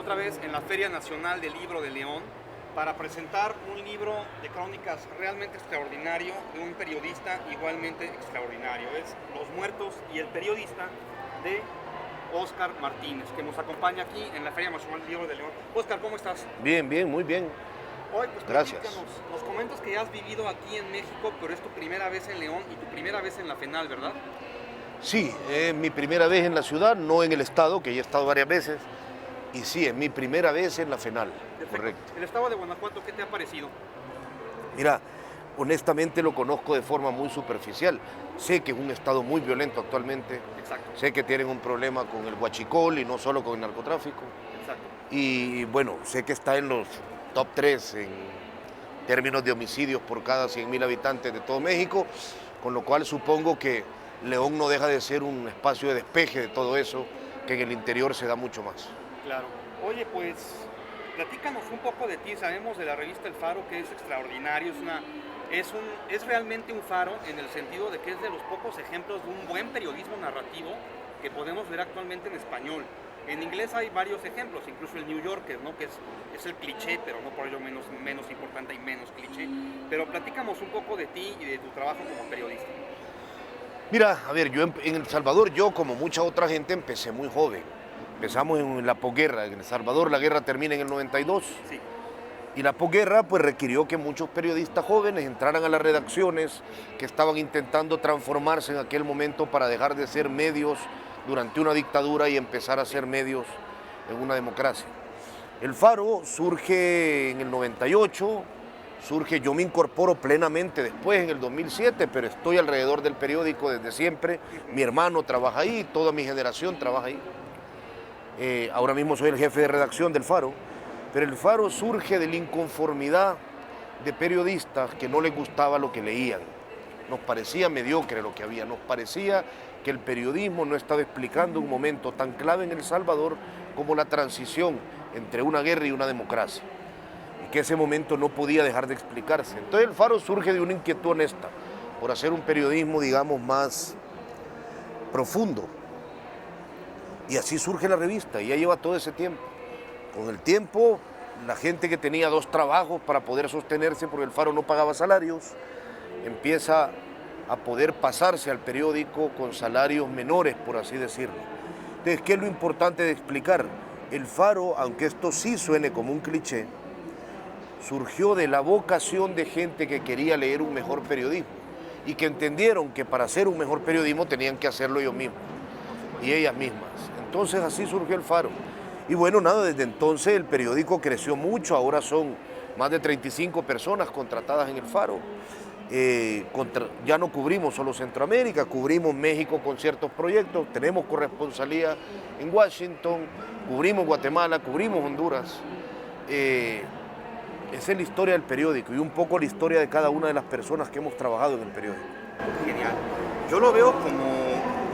otra vez en la Feria Nacional del Libro de León para presentar un libro de crónicas realmente extraordinario de un periodista igualmente extraordinario. Es Los Muertos y el Periodista de Óscar Martínez, que nos acompaña aquí en la Feria Nacional del Libro de León. Óscar, ¿cómo estás? Bien, bien, muy bien. Hoy, pues, gracias. Nos comentas que ya has vivido aquí en México, pero es tu primera vez en León y tu primera vez en la FENAL, ¿verdad? Sí, es mi primera vez en la ciudad, no en el estado, que ya he estado varias veces. Y sí, es mi primera vez en la FENAL. Perfecto. Correcto. El estado de Guanajuato, ¿qué te ha parecido? Mira, honestamente lo conozco de forma muy superficial. Sé que es un estado muy violento actualmente. Exacto. Sé que tienen un problema con el huachicol y no solo con el narcotráfico. Exacto. Y bueno, sé que está en los top 3 en términos de homicidios por cada 100,000 habitantes de todo México, con lo cual supongo que León no deja de ser un espacio de despeje de todo eso, que en el interior se da mucho más. Claro. Oye, pues, platícanos un poco de ti. Sabemos de la revista El Faro que es extraordinario, es realmente un faro en el sentido de que es de los pocos ejemplos de un buen periodismo narrativo que podemos ver actualmente en español. En inglés hay varios ejemplos, incluso el New Yorker, ¿no? Que es el cliché, pero no por ello menos importante y menos cliché. Pero platícanos un poco de ti y de tu trabajo como periodista. Mira, a ver, yo en El Salvador, yo como mucha otra gente empecé muy joven. Empezamos en la posguerra. En El Salvador la guerra termina en el 92. Sí. Y la posguerra pues requirió que muchos periodistas jóvenes entraran a las redacciones que estaban intentando transformarse en aquel momento para dejar de ser medios durante una dictadura y empezar a ser medios en una democracia. El Faro surge en el 98, yo me incorporo plenamente después en el 2007, pero estoy alrededor del periódico desde siempre. Mi hermano trabaja ahí, toda mi generación trabaja ahí. Ahora mismo soy el jefe de redacción del Faro, pero el Faro surge de la inconformidad de periodistas que no les gustaba lo que leían. Nos parecía mediocre lo que había, nos parecía que el periodismo no estaba explicando un momento tan clave en El Salvador como la transición entre una guerra y una democracia, y que ese momento no podía dejar de explicarse. Entonces el Faro surge de una inquietud honesta por hacer un periodismo, digamos, más profundo. Y así surge la revista, y ya lleva todo ese tiempo. Con el tiempo, la gente que tenía 2 trabajos para poder sostenerse, porque el Faro no pagaba salarios, empieza a poder pasarse al periódico con salarios menores, por así decirlo. Entonces, ¿qué es lo importante de explicar? El Faro, aunque esto sí suene como un cliché, surgió de la vocación de gente que quería leer un mejor periodismo y que entendieron que para hacer un mejor periodismo tenían que hacerlo ellos mismos y ellas mismas. Entonces así surgió el Faro. Y bueno, nada, desde entonces el periódico creció mucho, ahora son más de 35 personas contratadas en el Faro. Ya no cubrimos solo Centroamérica, cubrimos México con ciertos proyectos, tenemos corresponsalía en Washington, cubrimos Guatemala, cubrimos Honduras. Esa es la historia del periódico y un poco la historia de cada una de las personas que hemos trabajado en el periódico. Genial. Yo lo veo como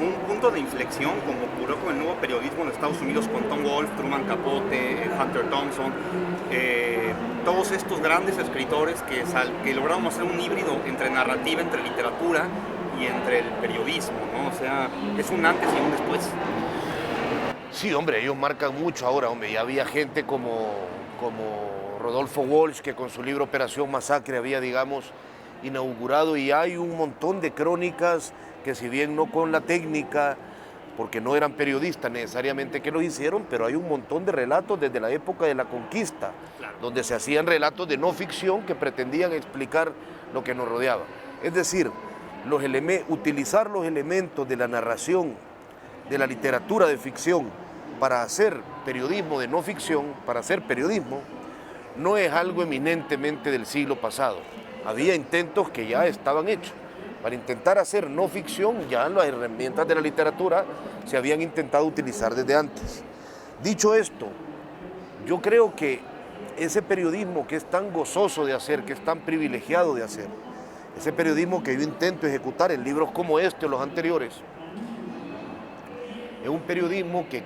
un punto de inflexión, como ocurrió con el nuevo periodismo en Estados Unidos con Tom Wolfe, Truman Capote, Hunter Thompson, todos estos grandes escritores que lograron hacer un híbrido entre narrativa, entre literatura y entre el periodismo, ¿no? O sea, es un antes y un después. Sí, hombre, ellos marcan mucho ahora, hombre. Ya había gente como Rodolfo Walsh, que con su libro Operación Masacre había, digamos, inaugurado, y hay un montón de crónicas que, si bien no con la técnica, porque no eran periodistas necesariamente que lo hicieron, pero hay un montón de relatos desde la época de la conquista, claro, donde se hacían relatos de no ficción que pretendían explicar lo que nos rodeaba. Es decir, utilizar los elementos de la narración, de la literatura de ficción, para hacer periodismo de no ficción, para hacer periodismo, no es algo eminentemente del siglo pasado. Había intentos que ya estaban hechos. Para intentar hacer no ficción, ya las herramientas de la literatura se habían intentado utilizar desde antes. Dicho esto, yo creo que ese periodismo que es tan gozoso de hacer, que es tan privilegiado de hacer, ese periodismo que yo intento ejecutar en libros como este o los anteriores, es un periodismo que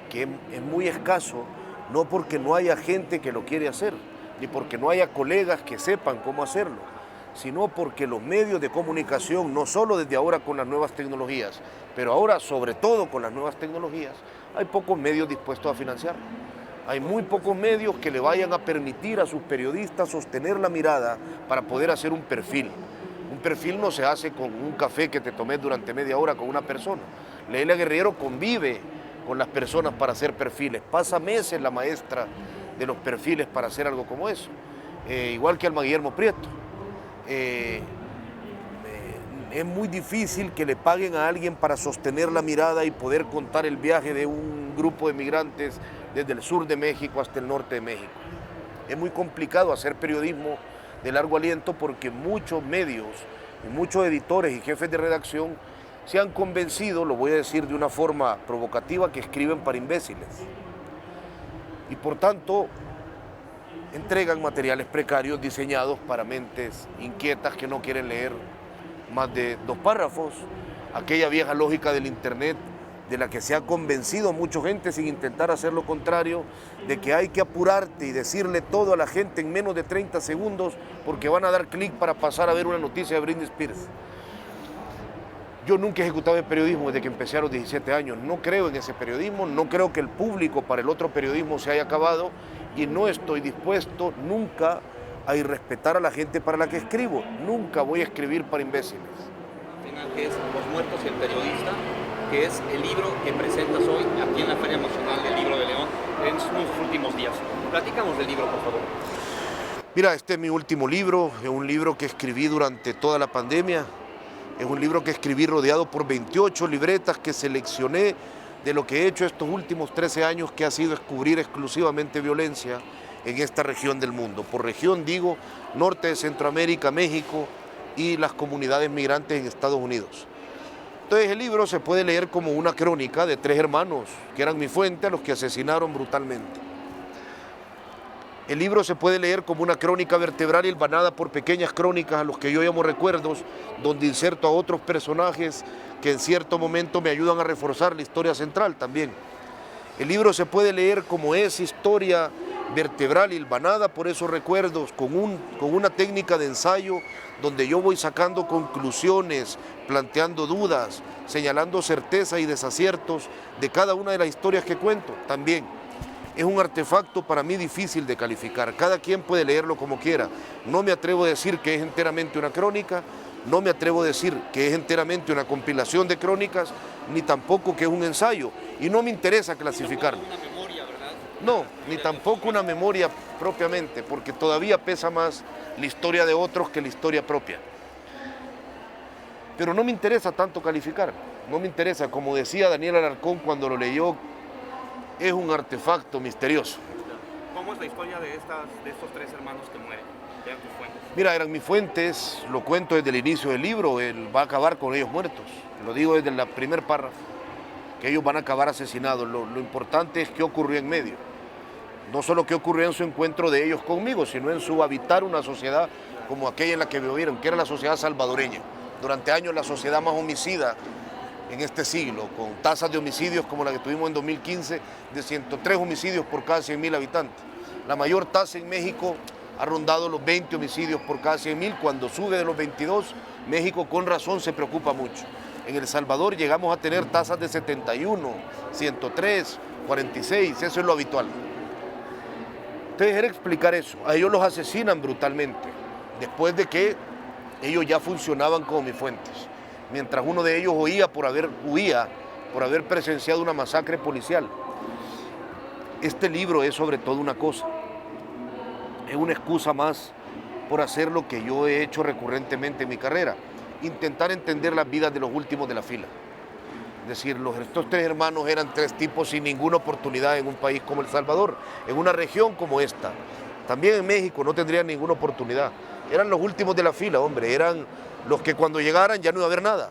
es muy escaso, no porque no haya gente que lo quiere hacer, ni porque no haya colegas que sepan cómo hacerlo, sino porque los medios de comunicación, no solo desde ahora con las nuevas tecnologías, pero ahora sobre todo con las nuevas tecnologías, hay pocos medios dispuestos a financiarlo. Hay muy pocos medios que le vayan a permitir a sus periodistas sostener la mirada para poder hacer un perfil. Un perfil no se hace con un café que te tomes durante media hora con una persona. Leila Guerriero convive con las personas para hacer perfiles. Pasa meses la maestra de los perfiles para hacer algo como eso. Igual que Alma Guillermo Prieto. Es muy difícil que le paguen a alguien para sostener la mirada y poder contar el viaje de un grupo de migrantes desde el sur de México hasta el norte de México. Es muy complicado hacer periodismo de largo aliento porque muchos medios y muchos editores y jefes de redacción se han convencido, lo voy a decir de una forma provocativa, que escriben para imbéciles. Y por tanto, entregan materiales precarios diseñados para mentes inquietas que no quieren leer más de 2 párrafos. Aquella vieja lógica del internet de la que se ha convencido mucha gente sin intentar hacer lo contrario, de que hay que apurarte y decirle todo a la gente en menos de 30 segundos porque van a dar clic para pasar a ver una noticia de Britney Spears. Yo nunca he ejecutado el periodismo desde que empecé a los 17 años. No creo en ese periodismo, no creo que el público para el otro periodismo se haya acabado y no estoy dispuesto nunca a irrespetar a la gente para la que escribo. Nunca voy a escribir para imbéciles. Que es Los Muertos y el Periodista, que es el libro que presentas hoy aquí en la Feria Nacional del Libro de León en sus últimos días. Platícanos del libro, por favor. Mira, este es mi último libro, es un libro que escribí durante toda la pandemia. Es un libro que escribí rodeado por 28 libretas que seleccioné de lo que he hecho estos últimos 13 años, que ha sido descubrir exclusivamente violencia en esta región del mundo. Por región digo, norte de Centroamérica, México y las comunidades migrantes en Estados Unidos. Entonces el libro se puede leer como una crónica de 3 hermanos que eran mi fuente, a los que asesinaron brutalmente. El libro se puede leer como una crónica vertebral hilvanada por pequeñas crónicas a los que yo llamo recuerdos, donde inserto a otros personajes que en cierto momento me ayudan a reforzar la historia central también. El libro se puede leer como esa historia vertebral hilvanada por esos recuerdos, con una técnica de ensayo donde yo voy sacando conclusiones, planteando dudas, señalando certezas y desaciertos de cada una de las historias que cuento también. Es un artefacto para mí difícil de calificar, cada quien puede leerlo como quiera. No me atrevo a decir que es enteramente una crónica, no me atrevo a decir que es enteramente una compilación de crónicas, ni tampoco que es un ensayo, y no me interesa clasificarlo. No, ni tampoco una memoria propiamente, porque todavía pesa más la historia de otros que la historia propia. Pero no me interesa tanto calificar, no me interesa, como decía Daniel Alarcón cuando lo leyó, es un artefacto misterioso. ¿Cómo es la historia de estos 3 hermanos que mueren? ¿Eran tus fuentes? Mira, eran mis fuentes, lo cuento desde el inicio del libro, él va a acabar con ellos muertos. Lo digo desde el primer párrafo, que ellos van a acabar asesinados. Lo importante es qué ocurrió en medio. No solo qué ocurrió en su encuentro de ellos conmigo, sino en su habitar una sociedad como aquella en la que vivieron, que era la sociedad salvadoreña. Durante años la sociedad más homicida en este siglo, con tasas de homicidios como la que tuvimos en 2015, de 103 homicidios por cada 100.000 habitantes. La mayor tasa en México ha rondado los 20 homicidios por cada 100.000, cuando sube de los 22, México con razón se preocupa mucho. En El Salvador llegamos a tener tasas de 71, 103, 46, eso es lo habitual. Entonces era explicar eso, a ellos los asesinan brutalmente, después de que ellos ya funcionaban como mis fuentes. Mientras uno de ellos huía por haber presenciado una masacre policial. Este libro es sobre todo una cosa, es una excusa más por hacer lo que yo he hecho recurrentemente en mi carrera, intentar entender las vidas de los últimos de la fila. Es decir, estos 3 hermanos eran 3 tipos sin ninguna oportunidad en un país como El Salvador, en una región como esta. También en México no tendrían ninguna oportunidad. Eran los últimos de la fila, hombre, eran los que cuando llegaran ya no iba a haber nada.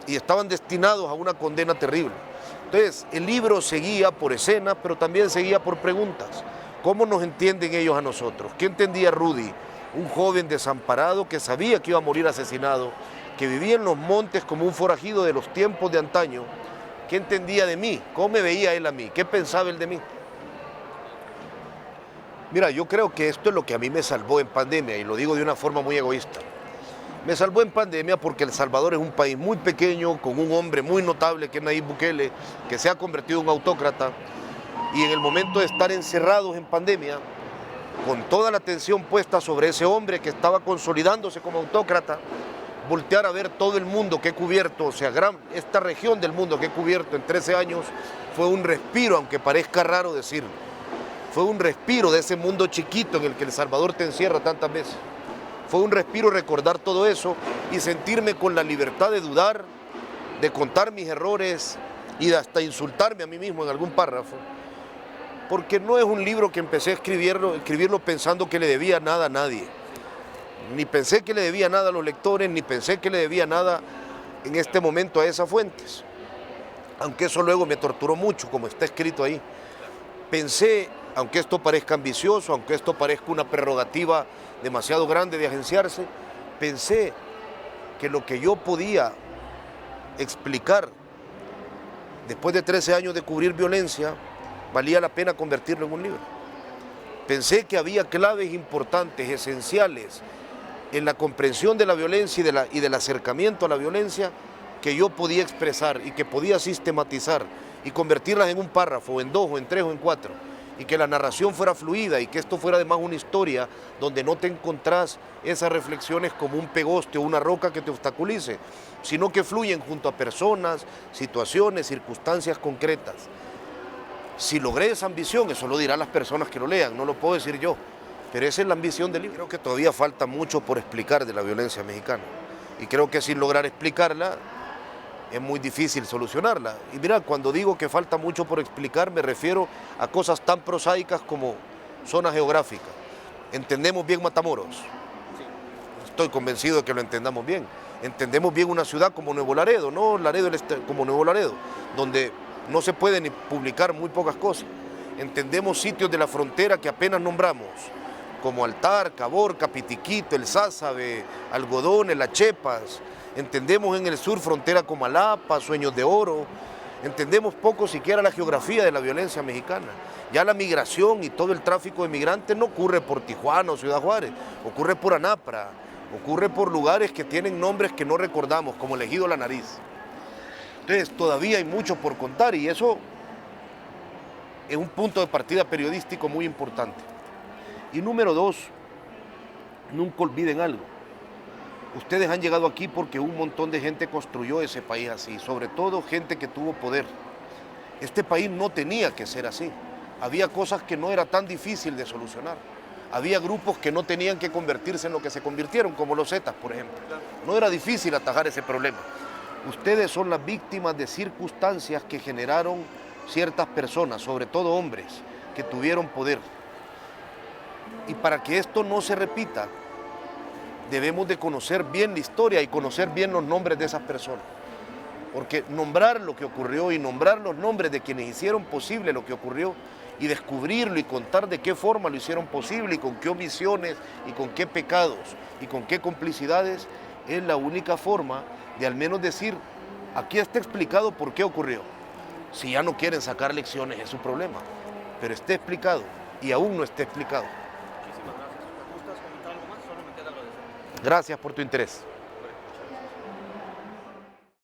Y estaban destinados a una condena terrible. Entonces, el libro seguía por escenas, pero también seguía por preguntas. ¿Cómo nos entienden ellos a nosotros? ¿Qué entendía Rudy? Un joven desamparado que sabía que iba a morir asesinado, que vivía en los montes como un forajido de los tiempos de antaño. ¿Qué entendía de mí? ¿Cómo me veía él a mí? ¿Qué pensaba él de mí? Mira, yo creo que esto es lo que a mí me salvó en pandemia, y lo digo de una forma muy egoísta. Me salvó en pandemia porque El Salvador es un país muy pequeño, con un hombre muy notable que es Nayib Bukele, que se ha convertido en un autócrata, y en el momento de estar encerrados en pandemia, con toda la atención puesta sobre ese hombre que estaba consolidándose como autócrata, voltear a ver todo el mundo que he cubierto, o sea, esta región del mundo que he cubierto en 13 años, fue un respiro, aunque parezca raro decirlo. Fue un respiro de ese mundo chiquito en el que El Salvador te encierra tantas veces. Fue un respiro recordar todo eso y sentirme con la libertad de dudar, de contar mis errores y de hasta insultarme a mí mismo en algún párrafo. Porque no es un libro que empecé a escribirlo pensando que le debía nada a nadie. Ni pensé que le debía nada a los lectores, ni pensé que le debía nada en este momento a esas fuentes. Aunque eso luego me torturó mucho, como está escrito ahí. Pensé, aunque esto parezca ambicioso, aunque esto parezca una prerrogativa demasiado grande de agenciarse, pensé que lo que yo podía explicar después de 13 años de cubrir violencia, valía la pena convertirlo en un libro. Pensé que había claves importantes, esenciales, en la comprensión de la violencia y del acercamiento a la violencia que yo podía expresar y que podía sistematizar y convertirlas en un párrafo, en 2, o en 3, o en 4, y que la narración fuera fluida y que esto fuera además una historia donde no te encontrás esas reflexiones como un pegoste o una roca que te obstaculice, sino que fluyen junto a personas, situaciones, circunstancias concretas. Si logré esa ambición, eso lo dirán las personas que lo lean, no lo puedo decir yo, pero esa es la ambición del libro. Creo que todavía falta mucho por explicar de la violencia mexicana y creo que sin lograr explicarla es muy difícil solucionarla. Y mira, cuando digo que falta mucho por explicar, me refiero a cosas tan prosaicas como zona geográfica. ¿Entendemos bien Matamoros? Estoy convencido de que lo entendamos bien. Entendemos bien una ciudad como Nuevo Laredo, no Laredo como Nuevo Laredo, donde no se puede ni publicar muy pocas cosas. Entendemos sitios de la frontera que apenas nombramos, como Altar, Caborca, Pitiquito, El Sázabe, Algodones, Las Chepas. Entendemos en el sur frontera con Malapa, Sueños de Oro. Entendemos poco siquiera la geografía de la violencia mexicana. Ya la migración y todo el tráfico de migrantes no ocurre por Tijuana o Ciudad Juárez, ocurre por Anapra, ocurre por lugares que tienen nombres que no recordamos, como el Ejido La Nariz. Entonces todavía hay mucho por contar y eso es un punto de partida periodístico muy importante. Y número 2, nunca olviden algo. Ustedes han llegado aquí porque un montón de gente construyó ese país así, sobre todo gente que tuvo poder. Este país no tenía que ser así. Había cosas que no era tan difícil de solucionar. Había grupos que no tenían que convertirse en lo que se convirtieron, como los Zetas, por ejemplo. No era difícil atajar ese problema. Ustedes son las víctimas de circunstancias que generaron ciertas personas, sobre todo hombres, que tuvieron poder. Y para que esto no se repita, debemos de conocer bien la historia y conocer bien los nombres de esas personas. Porque nombrar lo que ocurrió y nombrar los nombres de quienes hicieron posible lo que ocurrió y descubrirlo y contar de qué forma lo hicieron posible y con qué omisiones y con qué pecados y con qué complicidades, es la única forma de al menos decir, aquí está explicado por qué ocurrió. Si ya no quieren sacar lecciones es su problema, pero está explicado y aún no está explicado. Muchísimas gracias. ¿Me gustas comentar algo más? Solo me queda lo de eso. Gracias por tu interés.